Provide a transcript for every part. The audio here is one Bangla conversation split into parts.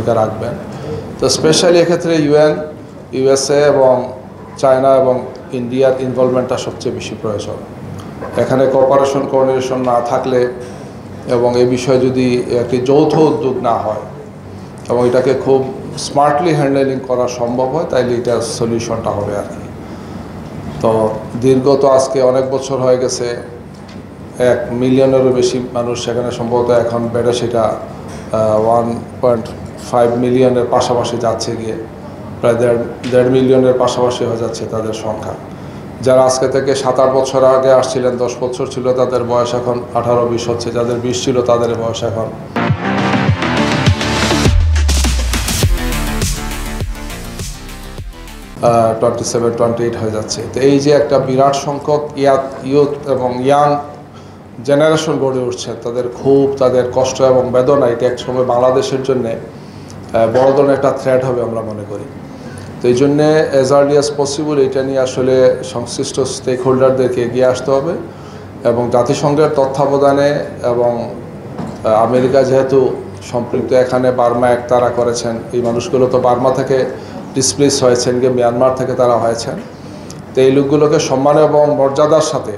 ভূমিকা রাখবেন। তো স্পেশালি এক্ষেত্রে ইউএন, ইউএসএ এবং চায়না এবং ইন্ডিয়ার ইনভলভমেন্টটা সবচেয়ে বেশি প্রয়োজন। এখানে কোঅপারেশন কোঅর্ডিনেশন না থাকলে এবং এই বিষয়ে যদি একটি যৌথ উদ্যোগ না হয় এবং এটাকে খুব স্মার্টলি হ্যান্ডেলিং করা সম্ভব হয়, তাইলে এটার সলিউশনটা হবে আর কি। তো দীর্ঘত আজকে অনেক বছর হয়ে গেছে, 1 মিলিয়নেরও বেশি মানুষ সেখানে সম্ভবত এখন বেড়ে সেটা 1.5 মিলিয়নের পাশাপাশি যাচ্ছে গিয়ে, প্রায় 1.5 মিলিয়নের পাশাপাশি হয়ে যাচ্ছে তাদের সংখ্যা। যারা আজকে থেকে 7-8 বছর আগে আসছিলেন, 10 বছর ছিল তাদের বয়স এখন 18-20 হচ্ছে, যাদের 20 ছিল তাদের বয়স এখন 27-28 হয়ে যাচ্ছে। তো এই যে একটা বিরাট সংখ্যক ইয়ুথ এবং ইয়াং জেনারেশন গড়ে উঠছে, তাদের কষ্ট এবং বেদনা, এটা একসময় বাংলাদেশের জন্যে বড় ধরনের একটা থ্রেট হবে আমরা মনে করি। তো এই জন্যে অ্যাজ আর্লি অ্যাজ পসিবল এটা নিয়ে আসলে সংশ্লিষ্ট স্টেক হোল্ডারদেরকে এগিয়ে আসতে হবে এবং জাতিসংঘের তত্ত্বাবধানে এবং আমেরিকা যেহেতু সম্পৃক্ত, এখানে বার্মা তারা করেছেন, এই মানুষগুলো তো বার্মা থেকে ডিসপ্লেস হয়েছেন, গিয়ে মিয়ানমার থেকে তারা হয়েছেন। তো এই লোকগুলোকে সম্মান এবং মর্যাদার সাথে,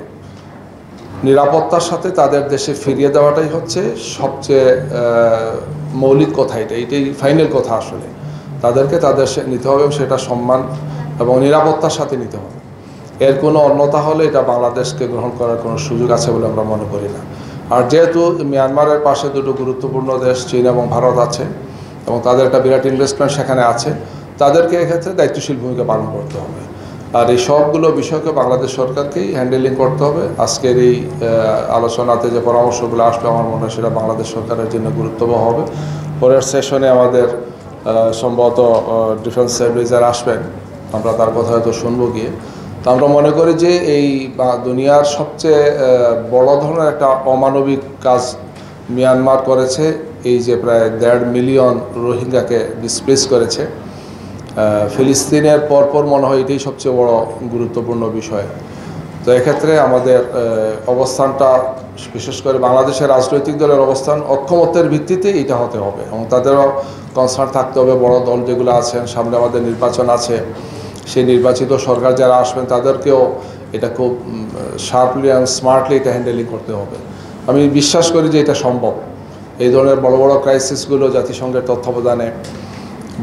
নিরাপত্তার সাথে তাদের দেশে ফিরিয়ে দেওয়াটাই হচ্ছে সবচেয়ে মৌলিক কথা। এইটাই ফাইনাল কথা। আসলে তাদেরকে তাদের নিতে হবে, সেটা সম্মান এবং নিরাপত্তার সাথে নিতে হবে। এর কোনো অন্যতা হলে এটা বাংলাদেশকে গ্রহণ করার কোনো সুযোগ আছে বলে আমরা মনে করি না। আর যেহেতু মিয়ানমারের পাশে দুটো গুরুত্বপূর্ণ দেশ চীন এবং ভারত আছে এবং তাদের একটা বিরাট ইনভেস্টমেন্ট সেখানে আছে, তাদেরকে এক্ষেত্রে দায়িত্বশীল ভূমিকা পালন করতে হবে। আর এই সবগুলো বিষয়কে বাংলাদেশ সরকারকেই হ্যান্ডেলিং করতে হবে। আজকের এই আলোচনাতে যে পরামর্শগুলো আসবে, আমার মনে হয় সেটা বাংলাদেশ সরকারের জন্য গুরুত্বপূর্ণ হবে। পরের সেশনে আমাদের সম্ভবত ডিফেন্স অ্যাডভাইজার আসবেন, আমরা তার কথা হয়তো শুনবো গিয়ে। তো আমরা মনে করি যে এই দুনিয়ার সবচেয়ে বড় ধরনের একটা অমানবিক কাজ মিয়ানমার করেছে, এই যে প্রায় 1.5 মিলিয়ন রোহিঙ্গাকে ডিসপ্লেস করেছে। ফিলিস্তিনের পরপর মনে হয় এটাই সবচেয়ে বড় গুরুত্বপূর্ণ বিষয়। তো এক্ষেত্রে আমাদের অবস্থানটা, বিশেষ করে বাংলাদেশের রাজনৈতিক দলের অবস্থান, অক্ষমত্বের ভিত্তিতে এটা হতে হবে এবং তাদেরও কনসার্ন থাকতে হবে। বড় দল যেগুলো আছেন, সামনে আমাদের নির্বাচন আছে, সেই নির্বাচিত সরকার যারা আসবেন তাদেরকেও এটা খুব শার্পলি অ্যান্ড স্মার্টলি এটা হ্যান্ডেলিং করতে হবে। আমি বিশ্বাস করি যে এটা সম্ভব। এই ধরনের বড় বড় ক্রাইসিসগুলো জাতিসংঘের তত্ত্বাবধানে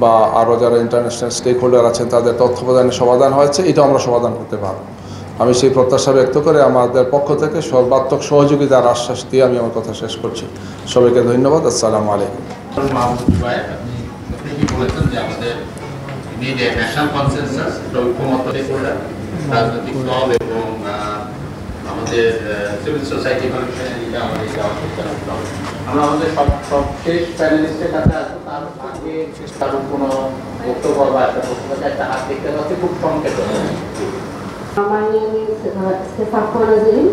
বা আরও যারা ইন্টারন্যাশনাল স্টেক হোল্ডার আছেন তাদের তত্ত্বাবধানে সমাধান হয়েছে, এটা আমরা সমাধান করতে পারব। আমি সেই প্রত্যাশা ব্যক্ত করে আমাদের পক্ষ থেকে সর্বাত্মক সহযোগিতার আশ্বাস দিয়ে আমি আমার কথা শেষ করছি। সবাইকে ধন্যবাদ। আসসালামু আলাইকুম। রাজনৈতিক দল এবং আমাদের সিভিল সোসাইটি আমরা আমাদের সব শেষ প্যানেলিস্টের কাছে আসবো। তার আগে কারণ কোনো বক্তব্য বা একটা হাত দেখতে পাচ্ছি খুব সংক্ষেপে। My name is Stefan Nazim.